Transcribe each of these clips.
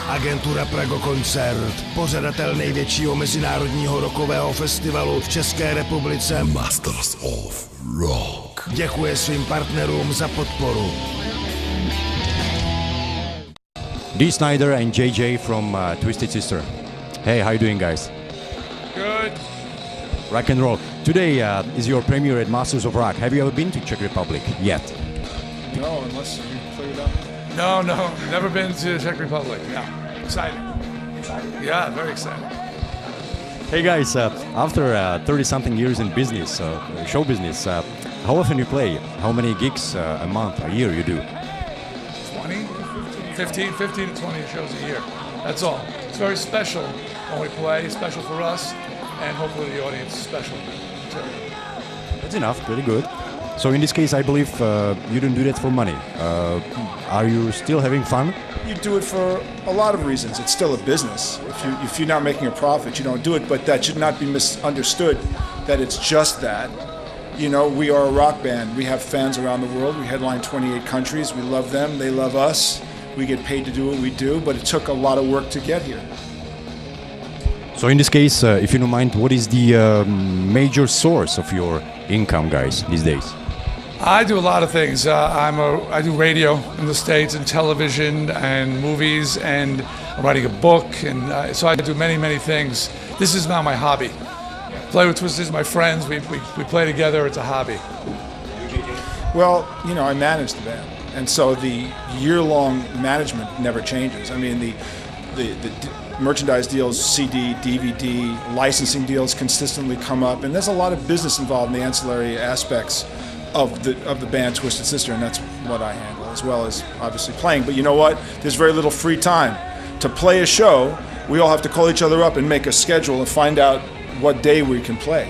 Agentura Prago Koncert, pořadatel největšího mezinárodního rockového festivalu v České republice Masters of Rock, děkuje svým partnerům za podporu. Dee Snider and JJ from Twisted Sister. Hey, how you doing, guys? Good. Rock and roll. Today is your premiere at Masters of Rock. Have you ever been to Czech Republic yet? No, unless you clear it up. No, never been to the Czech Republic. No, excited. Yeah, very excited. Hey guys, after 30-something years in business, show business, how often you play? How many gigs a month, a year you do? 20, 15 to 20 shows a year. That's all. It's very special when we play, special for us, and hopefully the audience is special too. That's enough, pretty good. So in this case, I believe you don't do that for money. Are you still having fun? You do it for a lot of reasons. It's still a business. If you're not making a profit, you don't do it. But that should not be misunderstood that it's just that. You know, we are a rock band. We have fans around the world. We headline 28 countries. We love them. They love us. We get paid to do what we do. But it took a lot of work to get here. So in this case, if you don't mind, what is the major source of your income, guys, these days? I do a lot of things. I do radio in the States and television and movies, and I'm writing a book, and so I do many things. This is now my hobby. Play with Twisted is my friends. We play together. It's a hobby. Well, you know, I manage the band, and so the year-long management never changes. I mean, the merchandise deals, CD, DVD, licensing deals consistently come up, and there's a lot of business involved in the ancillary aspects of the band Twisted Sister, and that's what I handle, as well as obviously playing. But you know what? There's very little free time. To play a show, we all have to call each other up and make a schedule and find out what day we can play.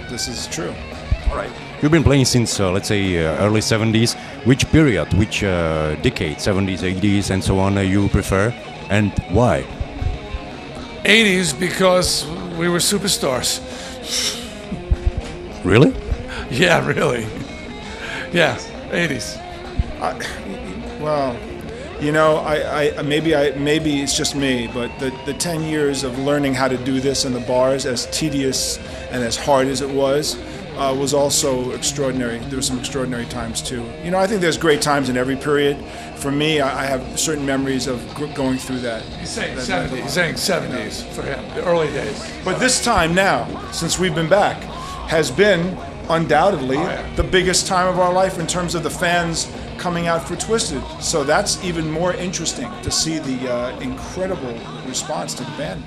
This is true. All right. You've been playing since, let's say, early 70s. Which period, which decade, 70s, 80s, and so on, you prefer, and why? 80s, because we were superstars. Really? Yeah, really. Yeah, 80s. Well, you know, maybe it's just me, but the 10 years of learning how to do this in the bars, as tedious and as hard as it was also extraordinary. There were some extraordinary times too. You know, I think there's great times in every period. For me, I have certain memories of going through that. He's saying 70s. He's saying 70s for him, the early days. But this time now, since we've been back, has been undoubtedly the biggest time of our life in terms of the fans coming out for Twisted. So that's even more interesting to see the incredible response to the band.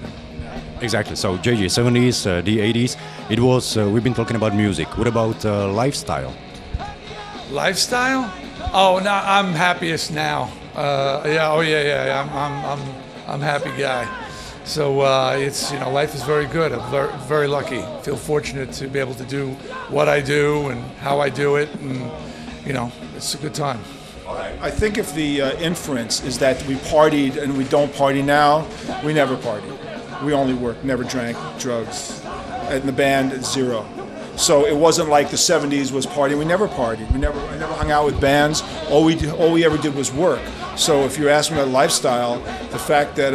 Exactly. So JJ, 70s, the 80s, it was, we've been talking about music. What about lifestyle? Lifestyle? Oh, no, I'm happiest now. I'm a happy guy. So it's, you know, life is very good. I'm very lucky. Feel fortunate to be able to do what I do and how I do it, and you know, it's a good time. I think if the inference is that we partied and we don't party now, we never partied. We only worked, never drank drugs. In the band, zero. So it wasn't like the 70s was partying. We never partied. I never hung out with bands. All we ever did was work. So if you're asking about lifestyle, the fact that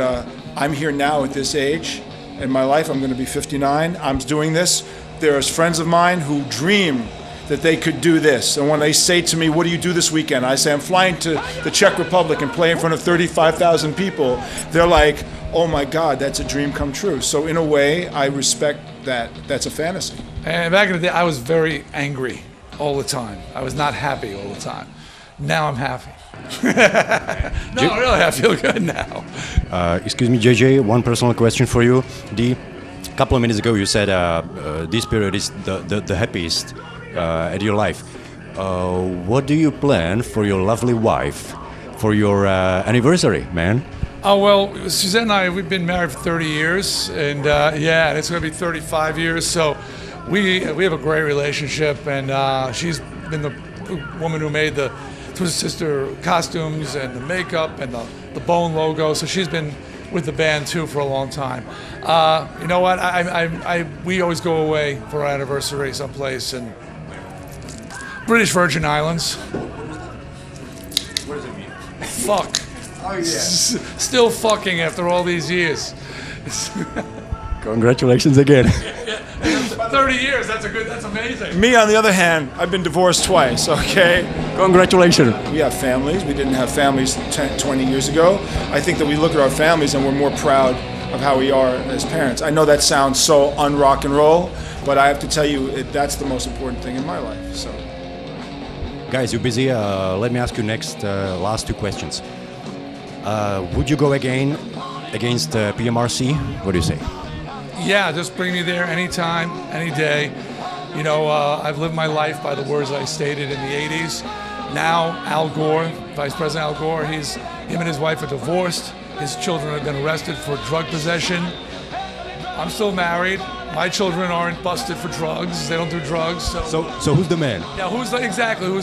I'm here now at this age in my life, I'm going to be 59, I'm doing this. There's friends of mine who dream that they could do this. And when they say to me, what do you do this weekend? I say, I'm flying to the Czech Republic and play in front of 35,000 people. They're like, oh my God, that's a dream come true. So in a way, I respect that. That's a fantasy. And back in the day, I was very angry all the time. I was not happy all the time. Now I'm happy. No, really, I feel good now. Excuse me, JJ, one personal question for you. A couple of minutes ago you said this period is the happiest at your life. What do you plan for your lovely wife for your anniversary, man? Oh, well, Suzanne and I, we've been married for 30 years, and and it's going to be 35 years, so we have a great relationship, and she's been the woman who made the Twisted Sister costumes and the makeup and the Bone logo, so she's been with the band too for a long time. You know what? We always go away for our anniversary someplace in British Virgin Islands. What does it mean? Fuck. Oh yeah. Still fucking after all these years. Congratulations again. 30 years, that's amazing. Me, on the other hand, I've been divorced twice, okay? Congratulations. We have families. We didn't have families 10, 20 years ago. I think that we look at our families and we're more proud of how we are as parents. I know that sounds so un-rock and roll, but I have to tell you, that's the most important thing in my life. So, Guys, you're busy. Let me ask you next, last two questions. Would you go again against PMRC? What do you say? Yeah, just bring me there anytime, any day. You know, I've lived my life by the words I stated in the 80s. Now, Al Gore, Vice President Al Gore, him and his wife are divorced. His children have been arrested for drug possession. I'm still married. My children aren't busted for drugs. They don't do drugs. So who's the man? Yeah, who's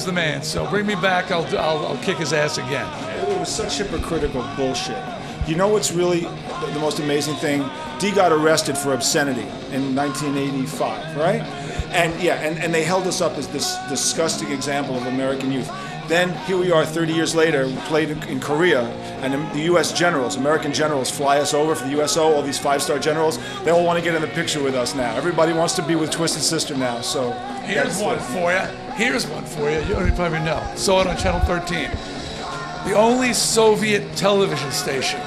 the man? So bring me back. I'll kick his ass again. it was such hypocritical bullshit. You know what's really the most amazing thing? Dee got arrested for obscenity in 1985, right? And they held us up as this disgusting example of American youth. Then here we are 30 years later, we played in Korea, and the U.S. generals, American generals, fly us over for the USO, all these five-star generals. They all want to get in the picture with us now. Everybody wants to be with Twisted Sister now, so... Here's one for you. You probably know. Saw it on Channel 13. The only Soviet television station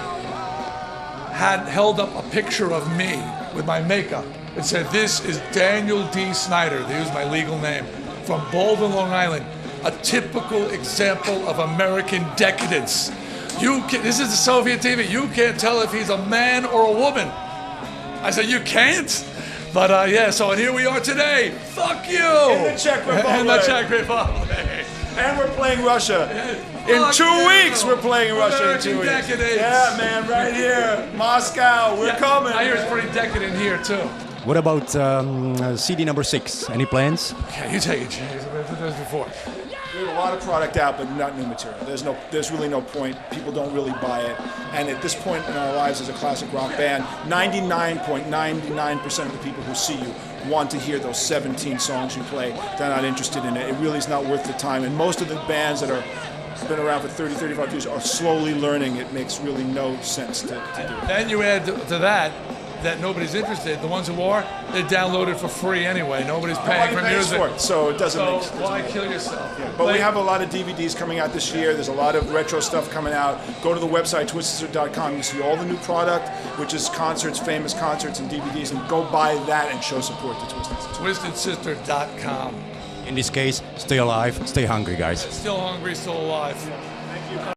had held up a picture of me with my makeup. It said, "This is Daniel D. Snyder." They used my legal name. From Baldwin, Long Island. A typical example of American decadence. This is the Soviet TV. You can't tell if he's a man or a woman. I said, you can't? But yeah, so here we are today. Fuck you! In the Czech Republic. In the Czech Republic. And we're playing Russia. In 2 weeks, we're playing Russia in 2 weeks. Decadence. Yeah, man, right here. Moscow, we're coming. I hear it's pretty decadent here, too. What about CD number 6? Any plans? Okay, you take it, Jay. I've done this before. We have a lot of product out, but not new material. There's really no point. People don't really buy it. And at this point in our lives as a classic rock band, 99.99% of the people who see you want to hear those 17 songs you play. They're not interested in it. It really is not worth the time. And most of the bands that are been around for 30, 35 years are slowly learning it makes really no sense to do it. Then you add to that nobody's interested. The ones who are, they download it for free anyway. Nobody's paying for music. For it, so it doesn't make sense. Why kill yourself? Yeah, but we have a lot of DVDs coming out this year. There's a lot of retro stuff coming out. Go to the website, twistedsister.com. You see all the new product, which is concerts, famous concerts, and DVDs, and go buy that and show support to Twisted Sister. TwistedSister.com. In this case, stay alive, stay hungry, guys. Still hungry, still alive.